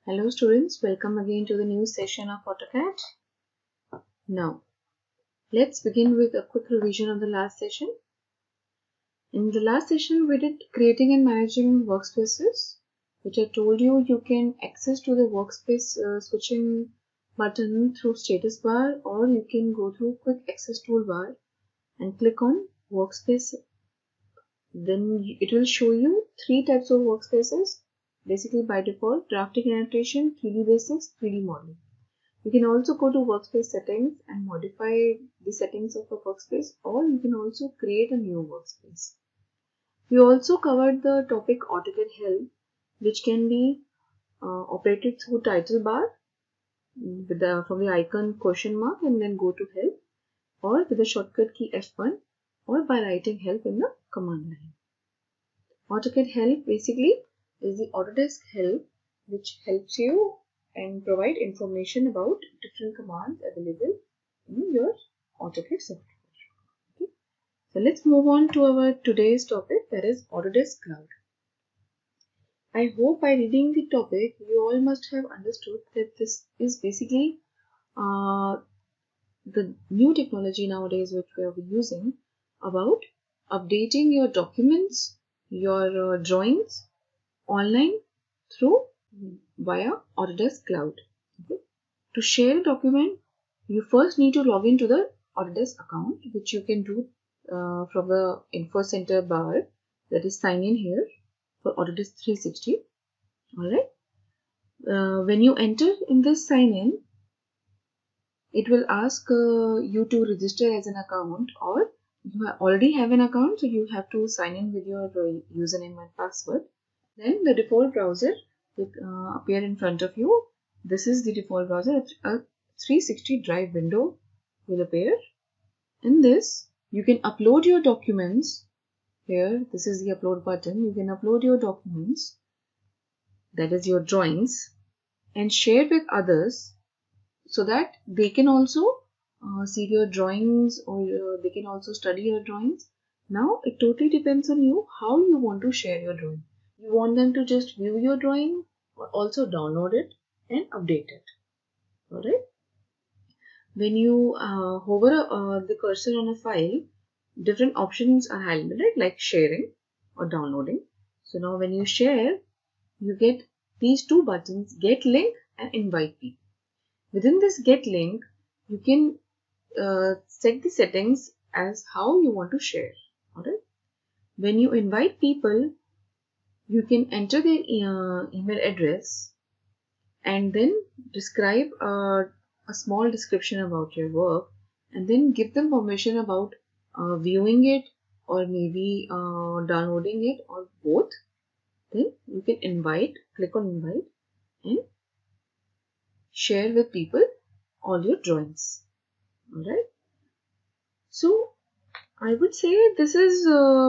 Hello students, welcome again to the new session of AutoCAD. Now, let's begin with a quick revision of the last session. In the last session, we did creating and managing workspaces, which I told you you can access to the workspace switching button through status bar, or you can go through quick access toolbar and click on workspace. Then it will show you three types of workspaces. Basically by default, drafting and annotation, 3D basics, 3D modeling. You can also go to workspace settings and modify the settings of a workspace, or you can also create a new workspace. We also covered the topic AutoCAD Help, which can be operated through title bar from the icon question mark and then go to help, or with the shortcut key F1, or by writing help in the command line. AutoCAD Help basically is the Autodesk help which helps you and provide information about different commands available in your AutoCAD software. Okay. So let's move on to our today's topic, that is Autodesk Cloud. I hope by reading the topic you all must have understood that this is basically the new technology nowadays which we are using about updating your documents, your drawings online through via Autodesk Cloud. Okay. To share a document, you first need to log into the Autodesk account, which you can do from the Info Center bar, that is sign in here for Autodesk 360. Alright. When you enter in this sign in, it will ask you to register as an account, or you already have an account, so you have to sign in with your username and password. Then the default browser will appear in front of you. This is the default browser. A 360 drive window will appear. In this, you can upload your documents. Here, this is the upload button. You can upload your documents, that is your drawings, and share with others so that they can also see your drawings, or they can also study your drawings. Now, it totally depends on you how you want to share your drawing. You want them to just view your drawing, or also download it and update it. Alright. When you hover the cursor on a file, different options are highlighted, like sharing or downloading. So now when you share, you get these two buttons, get link and invite people. Within this get link, you can set the settings as how you want to share. Alright. When you invite people, you can enter their email address and then describe a small description about your work, and then give them permission about viewing it, or maybe downloading it, or both. Then you can invite, click on invite, and share with people all your drawings. Alright. So I would say this is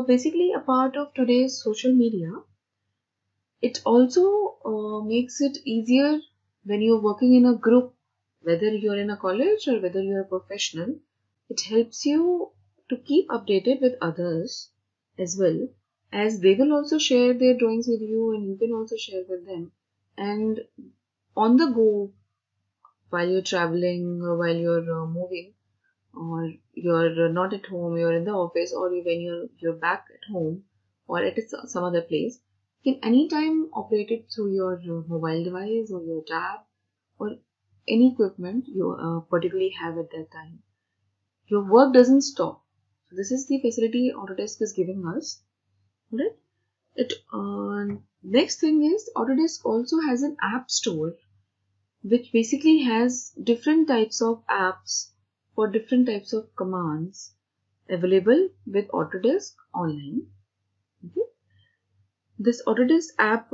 basically a part of today's social media. It also makes it easier when you're working in a group, whether you're in a college or whether you're a professional. It helps you to keep updated with others as well, as they will also share their drawings with you and you can also share with them. And on the go, while you're traveling, or while you're moving, or you're not at home, you're in the office, or when you're back at home or at some other place, you can anytime operate it through your mobile device or your tab or any equipment you particularly have at that time. Your work doesn't stop. So this is the facility Autodesk is giving us. Right? Next thing is, Autodesk also has an app store, which basically has different types of apps for different types of commands available with Autodesk online. Okay. This Autodesk app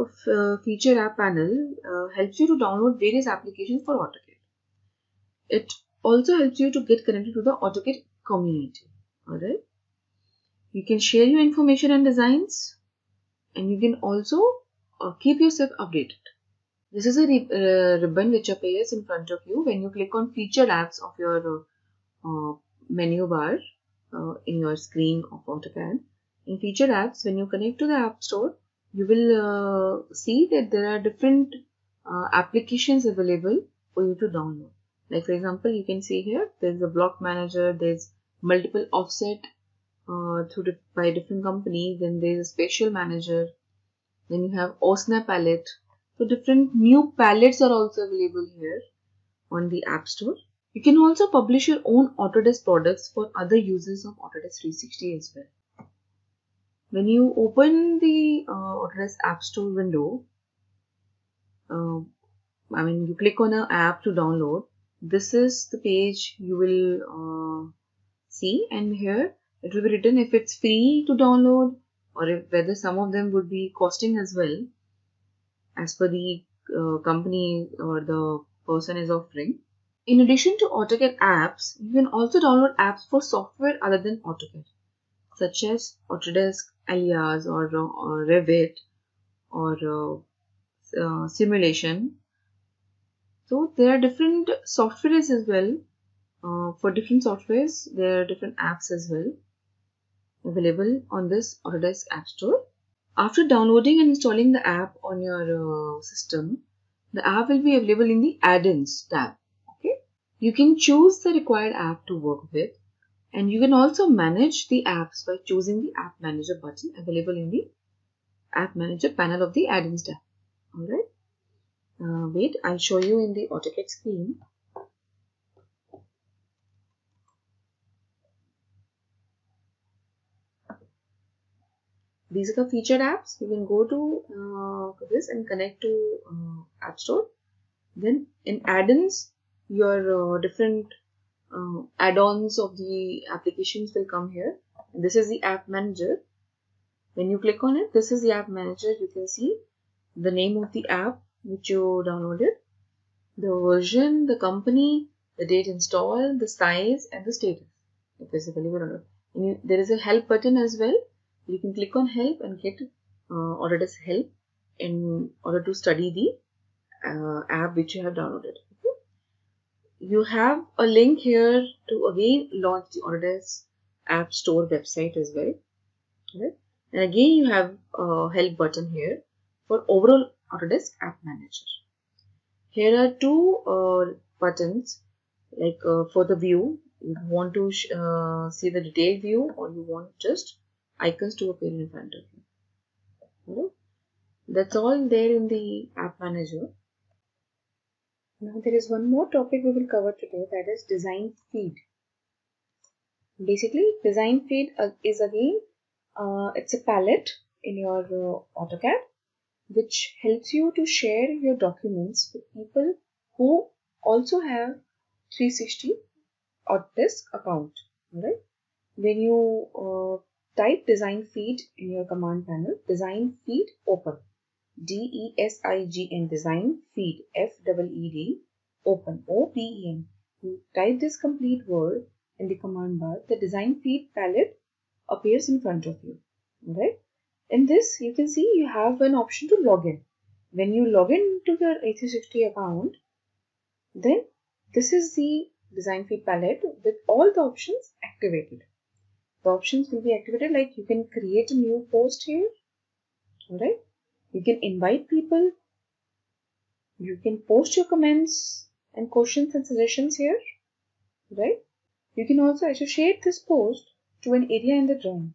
feature app panel helps you to download various applications for AutoCAD. It also helps you to get connected to the AutoCAD community. Alright. You can share your information and designs, and you can also keep yourself updated. This is a ribbon which appears in front of you when you click on featured apps of your menu bar in your screen of AutoCAD. In featured apps, when you connect to the App Store, you will see that there are different applications available for you to download. Like for example, you can see here there's a block manager, there's multiple offset by different companies, then there's a spatial manager, then you have OSNA palette. So different new palettes are also available here on the App Store. You can also publish your own Autodesk products for other users of Autodesk 360 as well. When you open the Autodesk App Store window, you click on an app to download. This is the page you will see, and here it will be written if it's free to download or if whether some of them would be costing as well as per the company or the person is offering. In addition to AutoCAD apps, you can also download apps for software other than AutoCAD, such as Autodesk Alias or Revit or simulation. So there are different softwares as well. For different softwares, there are different apps as well available on this Autodesk App Store. After downloading and installing the app on your system, the app will be available in the add-ins tab. Okay, you can choose the required app to work with, and you can also manage the apps by choosing the App Manager button available in the App Manager panel of the add-ins tab. Alright. Wait, I'll show you in the AutoCAD screen. These are the featured apps. You can go to this and connect to App Store. Then in add-ins, your different add-ons of the applications will come here. And this is the App Manager. When you click on it, this is the App Manager. You can see the name of the app which you downloaded, the version, the company, the date installed, the size, and the status. If it's available or not. And there is a help button as well. You can click on help and get Autodesk help in order to study the app which you have downloaded. Okay? You have a link here to again launch the Autodesk App Store website as well. Right? And again you have a help button here for overall Autodesk App Manager. Here are two buttons, like for the view, you want to see the detailed view or you want just icons to appear in front of you. Okay? That's all there in the App Manager. Now there is one more topic we will cover today, that is design feed. Basically, design feed is again, it's a palette in your AutoCAD which helps you to share your documents with people who also have 360 Autodesk account. Right? When you type design feed in your command panel, design feed open, DESIGN, design feed, FEED, open, OPEN. You type this complete word in the command bar, the design feed palette appears in front of you. Right? In this, you can see you have an option to log in. When you log in to your A360 account, then this is the design feed palette with all the options activated. The options will be activated, like you can create a new post here. Alright, you can invite people, you can post your comments and questions and suggestions here. Right, you can also associate this post to an area in the drawing.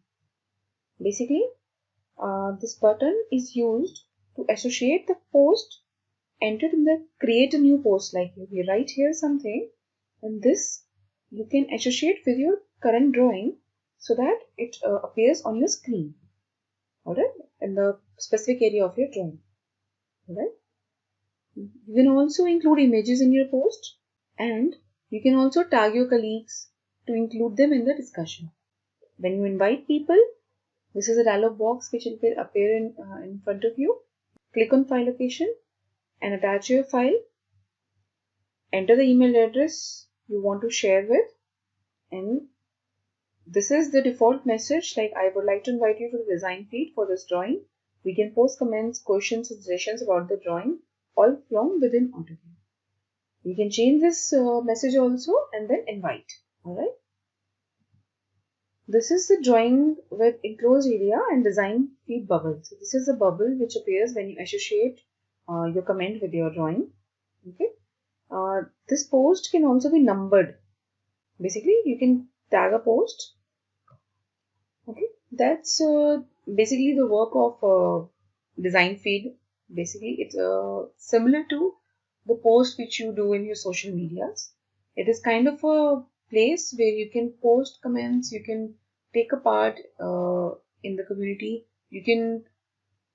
Basically, this button is used to associate the post entered in the create a new post. Like you write here something, and this you can associate with your current drawing so that it appears on your screen. Alright, in the specific area of your drawing. Alright, you can also include images in your post, and you can also tag your colleagues to include them in the discussion. When you invite people, this is a dialog box which will appear in front of you. Click on file location and attach your file. Enter the email address you want to share with, and this is the default message, like I would like to invite you to the design feed for this drawing. We can post comments, questions, and suggestions about the drawing all from within AutoCAD. You can change this message also and then invite. Alright. This is the drawing with enclosed area and design feed bubble. So this is the bubble which appears when you associate your comment with your drawing. Okay. This post can also be numbered. Basically, you can tag a post. Okay, that's basically the work of design feed. Basically, it's similar to the post which you do in your social medias. It is kind of a place where you can post comments, you can take a part in the community, you can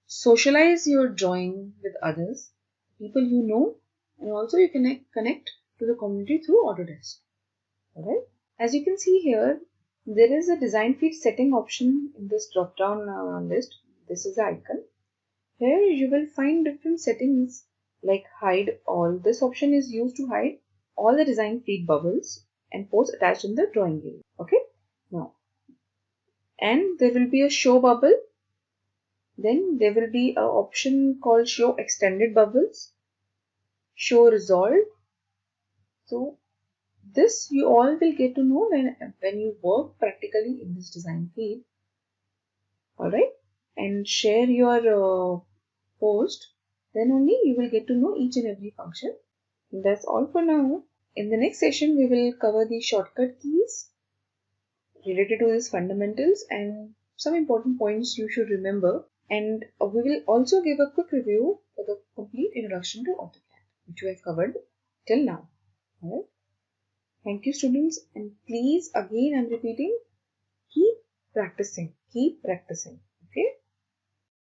socialize your drawing with others, people you know, and also you can connect to the community through Autodesk. Alright. As you can see here, there is a design feed setting option in this drop down list. This is the icon. Here you will find different settings like hide all. This option is used to hide all the design feed bubbles and posts attached in the drawing area. Okay. Now, and there will be a show bubble. Then there will be an option called show extended bubbles, show resolved. So this you all will get to know when you work practically in this design field. Alright, and share your post, then only you will get to know each and every function. And that's all for now. In the next session, we will cover the shortcut keys related to these fundamentals and some important points you should remember. And we will also give a quick review for the complete introduction to AutoCAD, which we have covered till now. Alright. Thank you, students, and please, again, I'm repeating, keep practicing. Keep practicing.